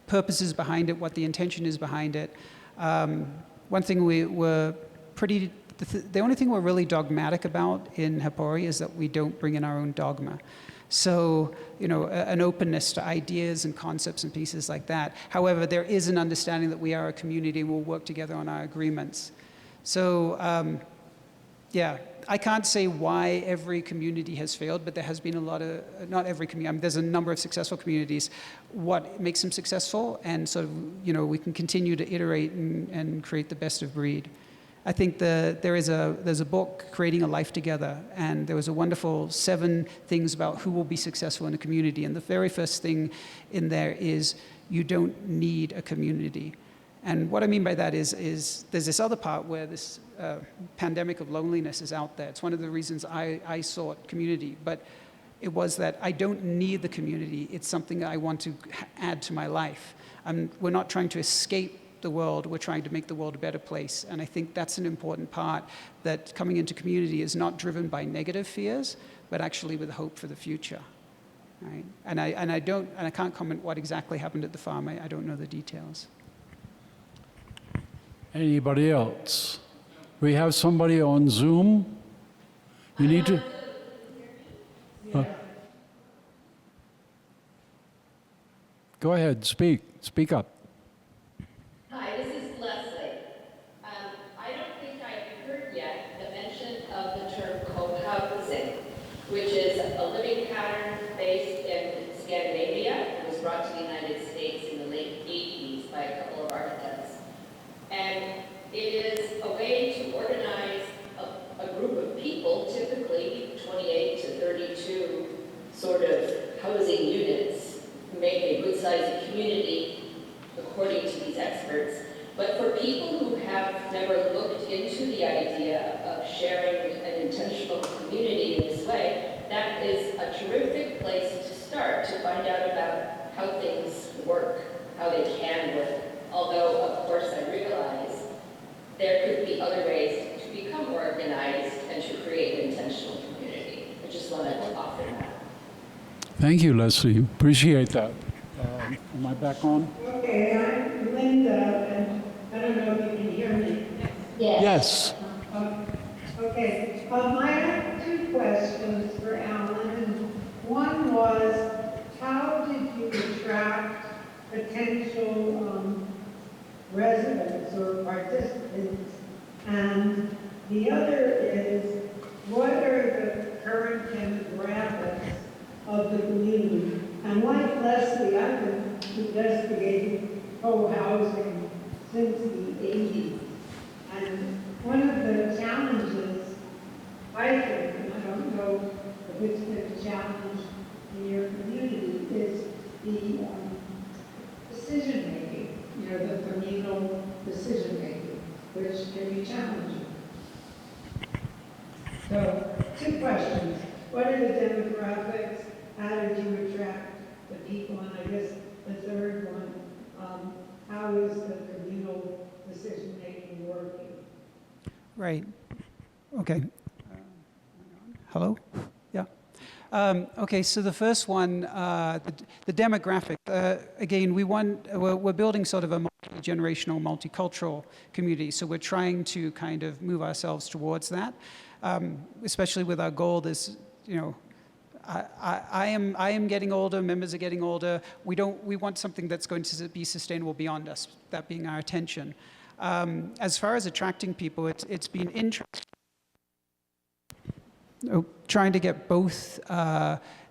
purpose is behind it, what the intention is behind it. One thing we were pretty, the only thing we're really dogmatic about in Hapori is that we don't bring in our own dogma. So, you know, an openness to ideas and concepts and pieces like that. However, there is an understanding that we are a community and we'll work together on our agreements. So, yeah, I can't say why every community has failed, but there has been a lot of, not every community, I mean, there's a number of successful communities. What makes them successful? And sort of, you know, we can continue to iterate and create the best of breed. I think there's a book, Creating a Life Together, and there was a wonderful 7 things about who will be successful in a community. And the very first thing in there is you don't need a community. And what I mean by that is there's this other part where this pandemic of loneliness is out there. It's one of the reasons I sought community, but it was that I don't need the community. It's something I want to add to my life. We're not trying to escape the world, we're trying to make the world a better place. And I think that's an important part, that coming into community is not driven by negative fears, but actually with hope for the future. Right? And I can't comment what exactly happened at the farm. I don't know the details. Anybody else? We have somebody on Zoom. You need to. Go ahead, speak up. Hi, this is Leslie. I don't think I've heard yet the mention of the term co-housing, which is a living pattern based in Scandinavia. It was brought to the United States in the late 80s by a couple of architects. And it is a way to organize a group of people, typically 28 to 32 sort of housing units, make a good-sized community according to these experts. But for people who have never looked into the idea of sharing an intentional community in this way, that is a terrific place to start to find out about how things work, how they can work. Although, of course, I realize there could be other ways to become organized and to create an intentional community. I just wanted to offer that. Thank you, Leslie. Appreciate that. Am I back on? Okay, I'm Linda, and I don't know if you can hear me. Yes. Okay, I have 2 questions for Allan. One was, how did you attract potential residents or participants? And the other is, what are the current demographics of the community? And like Leslie, I've been investigating co-housing since the 80s. And one of the challenges, I think, and I don't know if it's been a challenge in your community, is the decision-making, the communal decision-making, which can be challenging. So, 2 questions. What are the demographics? How did you attract the people? And I guess the third one, how is the communal decision-making working? Right. Okay. Hello? Yeah. Okay, so the first one, the demographic. Again, we're building sort of a multi-generational, multicultural community, so we're trying to kind of move ourselves towards that, especially with our goal is, I am getting older, members are getting older. We want something that's going to be sustainable beyond us, that being our attention. As far as attracting people, it's been interesting. Trying to get both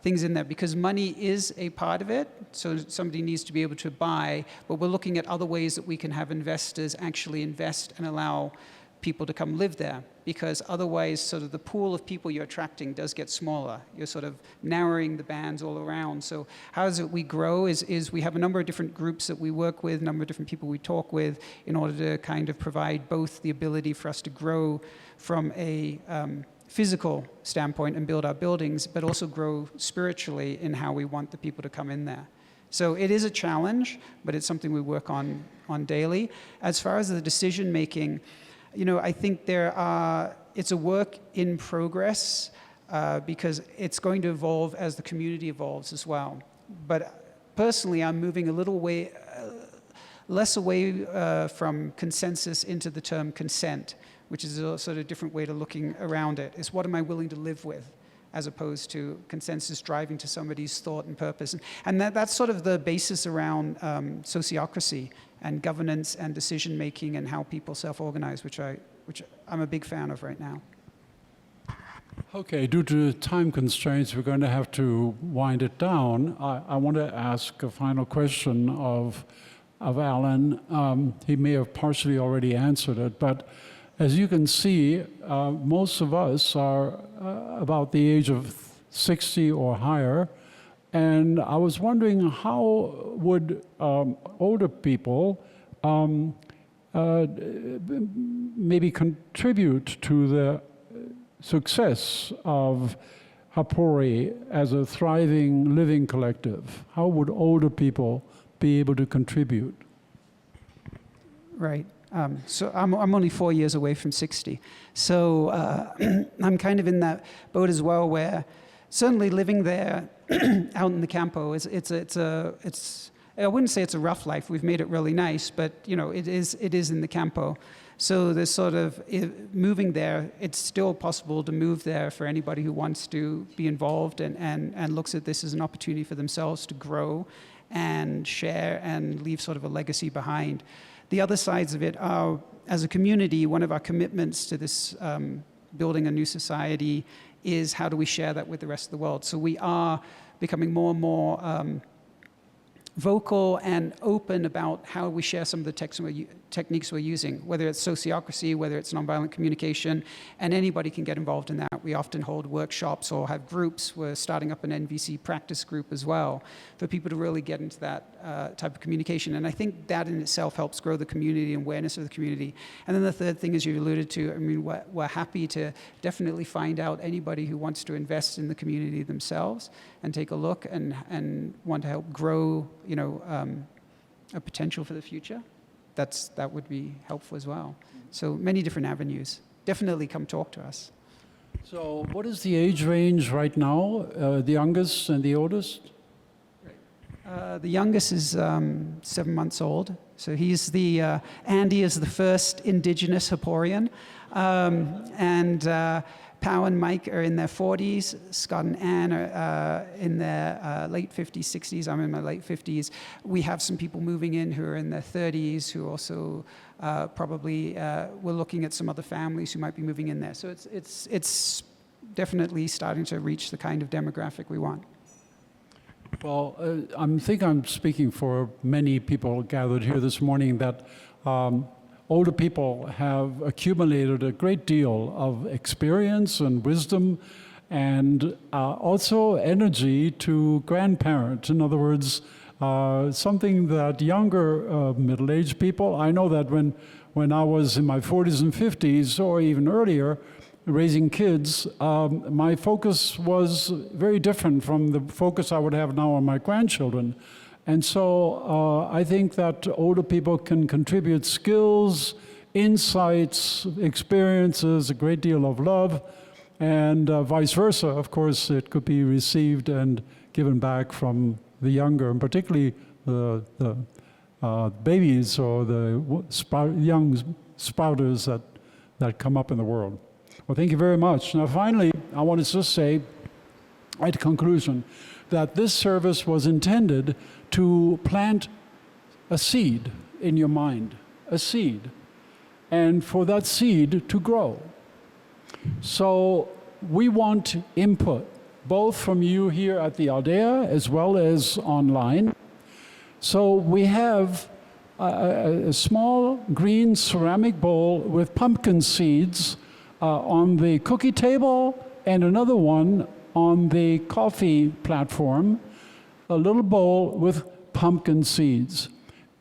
things in there, because money is a part of it, so somebody needs to be able to buy, but we're looking at other ways that we can have investors actually invest and allow people to come live there, because otherwise sort of the pool of people you're attracting does get smaller. You're sort of narrowing the bands all around. So how is it we grow is we have a number of different groups that we work with, a number of different people we talk with in order to kind of provide both the ability for us to grow from a physical standpoint and build our buildings, but also grow spiritually in how we want the people to come in there. So it is a challenge, but it's something we work on daily. As far as the decision making, I think it's a work in progress because it's going to evolve as the community evolves as well. But personally, I'm moving a little less away from consensus into the term consent, which is a sort of different way to looking around it. Is what am I willing to live with, as opposed to consensus driving to somebody's thought and purpose. And that's sort of the basis around sociocracy and governance and decision-making and how people self-organize, which I'm a big fan of right now. Okay, due to time constraints, we're going to have to wind it down. I want to ask a final question of Allan. He may have partially already answered it, but as you can see, most of us are about the age of 60 or higher, and I was wondering how would older people maybe contribute to the success of Hapori as a thriving living collective? How would older people be able to contribute? Right. So I'm only 4 years away from 60. So I'm kind of in that boat as well, where certainly living there out in the campo it's I wouldn't say it's a rough life. We've made it really nice, but it is in the campo. So there's sort of moving there. It's still possible to move there for anybody who wants to be involved and looks at this as an opportunity for themselves to grow and share and leave sort of a legacy behind. The other sides of it are, as a community, one of our commitments to this building a new society is how do we share that with the rest of the world. So we are becoming more and more vocal and open about how we share some of the techniques we're using, whether it's sociocracy, whether it's nonviolent communication, and anybody can get involved in that. We often hold workshops or have groups. We're starting up an NVC practice group as well for people to really get into that type of communication. And I think that in itself helps grow the community and awareness of the community. And then the third thing, as you alluded to, I mean, we're happy to definitely find out anybody who wants to invest in the community themselves and take a look and want to help grow, a potential for the future. That would be helpful as well. So many different avenues. Definitely come talk to us. So what is the age range right now, the youngest and the oldest? The youngest is 7 months old. So he's Andy is the first indigenous Haporian. And Pau and Mike are in their 40s. Scott and Ann are in their late 50s, 60s. I'm in my late 50s. We have some people moving in who are in their 30s who also probably, we're looking at some other families who might be moving in there. So it's definitely starting to reach the kind of demographic we want. Well, I think I'm speaking for many people gathered here this morning that older people have accumulated a great deal of experience and wisdom and also energy to grandparent. In other words, something that younger middle-aged people, I know that when I was in my 40s and 50s or even earlier, raising kids, my focus was very different from the focus I would have now on my grandchildren. And so I think that older people can contribute skills, insights, experiences, a great deal of love, and vice versa. Of course, it could be received and given back from the younger, and particularly the babies or the young spouters that come up in the world. Well, thank you very much. Now, finally, I want to just say, at conclusion, that this service was intended to plant a seed in your mind, a seed, and for that seed to grow. So we want input, both from you here at the Aldea as well as online. So we have a small green ceramic bowl with pumpkin seeds on the cookie table, and another one on the coffee platform, a little bowl with pumpkin seeds.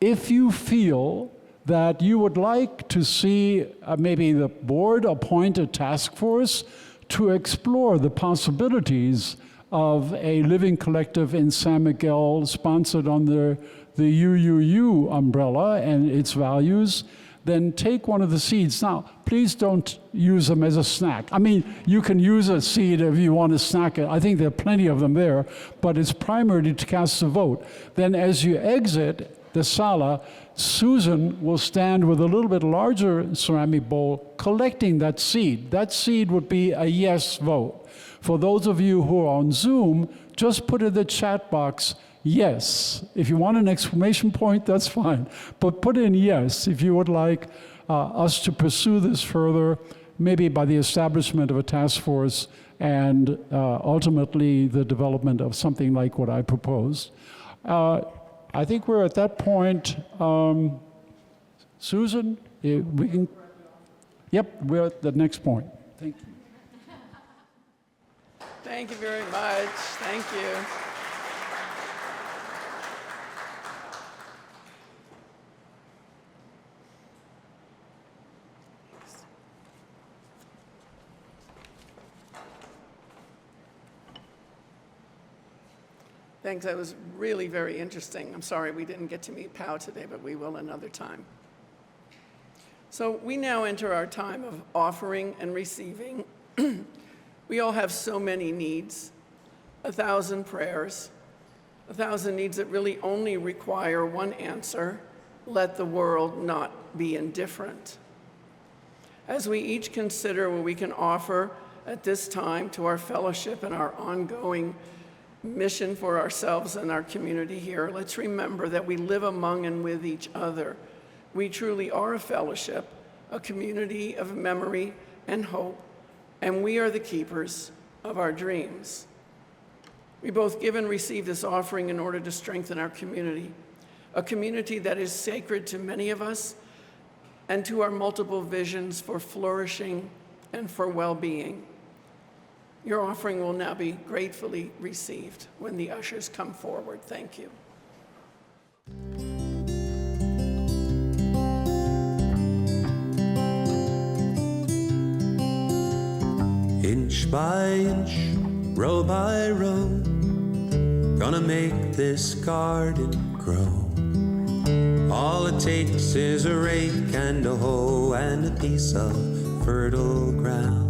If you feel that you would like to see maybe the board appoint a task force to explore the possibilities of a living collective in San Miguel sponsored under the UUU umbrella and its values, then take one of the seeds. Now, please don't use them as a snack. I mean, you can use a seed if you want to snack it. I think there are plenty of them there, but it's primarily to cast a vote. Then as you exit the sala, Susan will stand with a little bit larger ceramic bowl collecting that seed. That seed would be a yes vote. For those of you who are on Zoom, just put in the chat box, yes. If you want an exclamation point, that's fine. But put in yes if you would like us to pursue this further, maybe by the establishment of a task force and ultimately the development of something like what I proposed. I think we're at that point. Susan, we can. Yep, we're at the next point. Thank you. Thank you very much. Thank you. Thanks, that was really very interesting. I'm sorry we didn't get to meet Pau today, but we will another time. So we now enter our time of offering and receiving. We all have so many needs, 1,000 prayers, 1,000 needs that really only require one answer: let the world not be indifferent. As we each consider what we can offer at this time to our fellowship and our ongoing mission for ourselves and our community here, let's remember that we live among and with each other. We truly are a fellowship, a community of memory and hope, and we are the keepers of our dreams. We both give and receive this offering in order to strengthen our community, a community that is sacred to many of us and to our multiple visions for flourishing and for well-being. Your offering will now be gratefully received when the ushers come forward. Thank you. Inch by inch, row by row, gonna make this garden grow. All it takes is a rake and a hoe and a piece of fertile ground.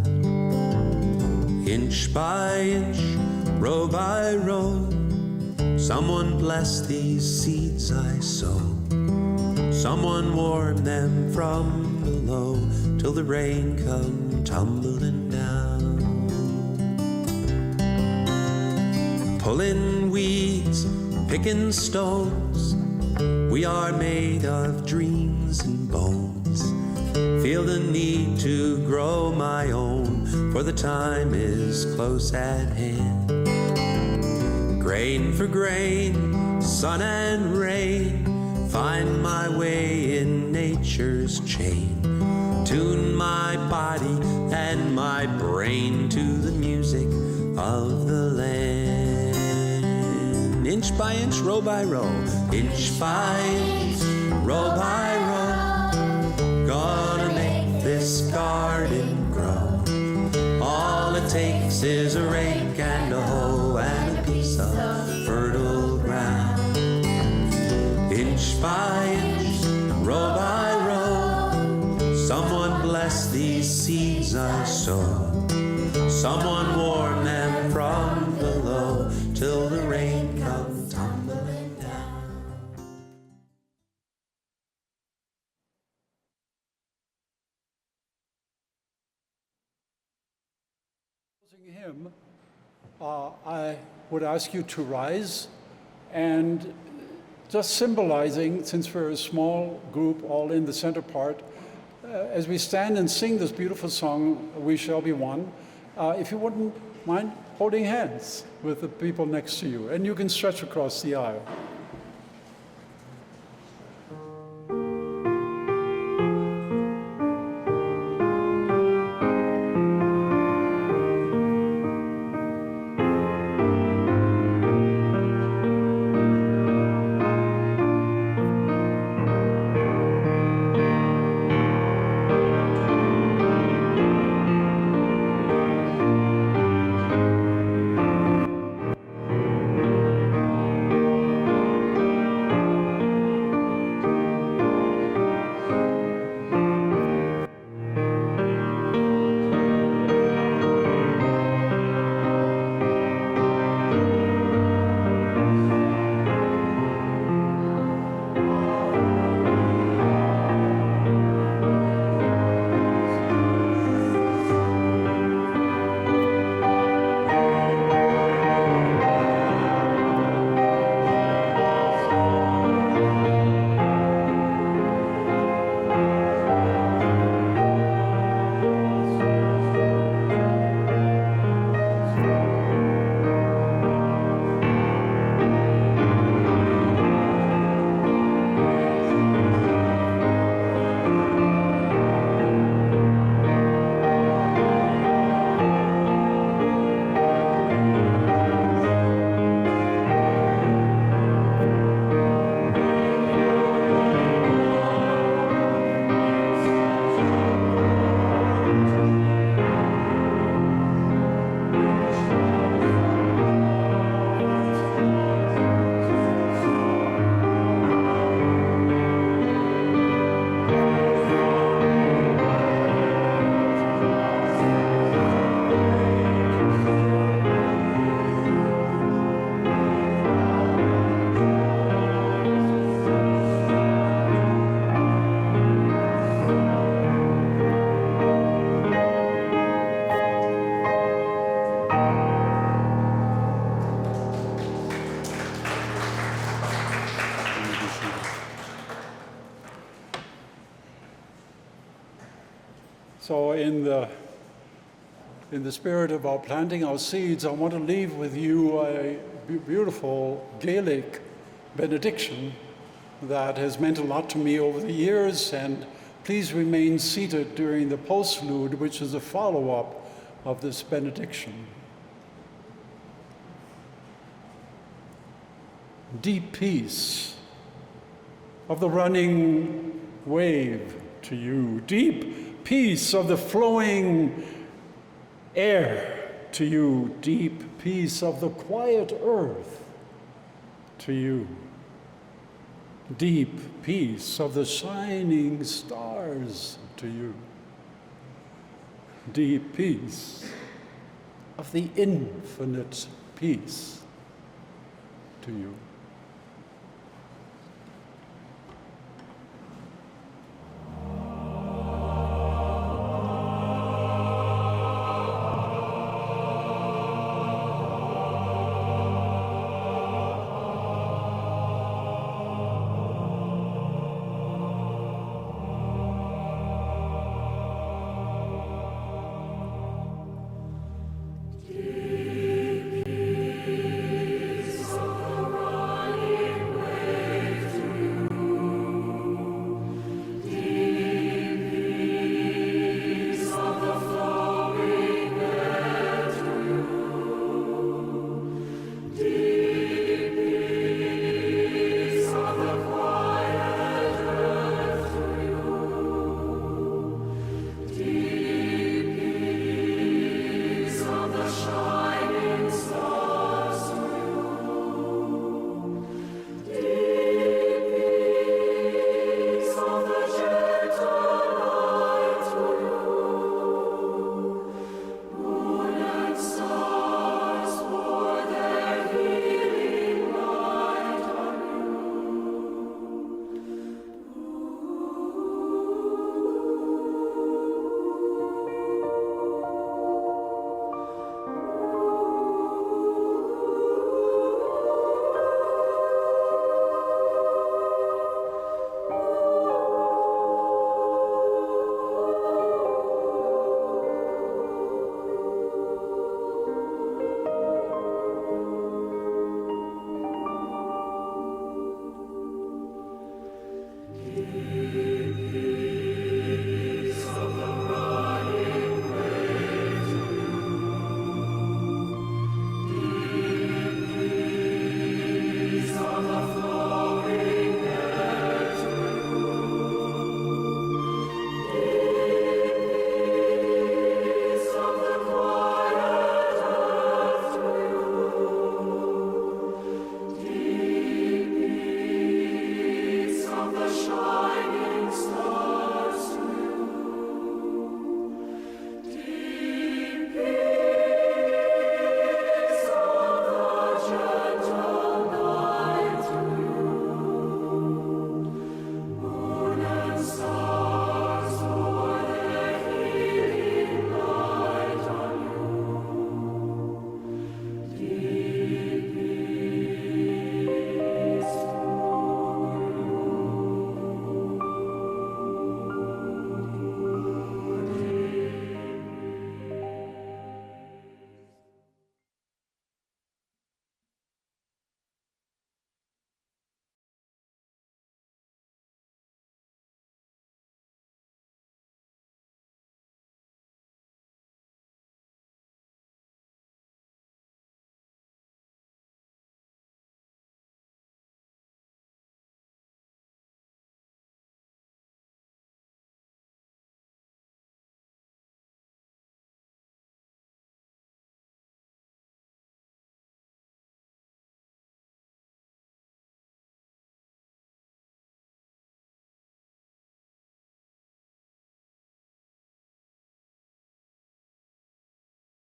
Inch by inch, row by row, someone bless these seeds I sow. Someone warm them from below till the rain come tumbling down. Pulling weeds, picking stones, we are made of dreams and bones. Feel the need to grow my own, for the time is close at hand. grain for grain, sun and rain, find my way in nature's chain, tune my body and my brain to the music of the land. Inch by inch, row by row, inch by inch, row by row, gonna make this garden grow. All it takes is a rake and a hoe and a piece of fertile ground. Inch by inch, row by row, someone bless these seeds I sow. Someone warn them from below till the rain comes tumbling down. Closing hymn, I would ask you to rise and just symbolizing, since we're a small group all in the center part, as we stand and sing this beautiful song, We Shall Be One, if you wouldn't mind holding hands with the people next to you, and you can stretch across the aisle. So in the spirit of our planting our seeds, I want to leave with you a beautiful Gaelic benediction that has meant a lot to me over the years, and please remain seated during the postlude, which is a follow-up of this benediction. Deep peace of the running wave to you, deep peace of the flowing air to you, deep peace of the quiet earth to you, deep peace of the shining stars to you, deep peace of the infinite peace to you.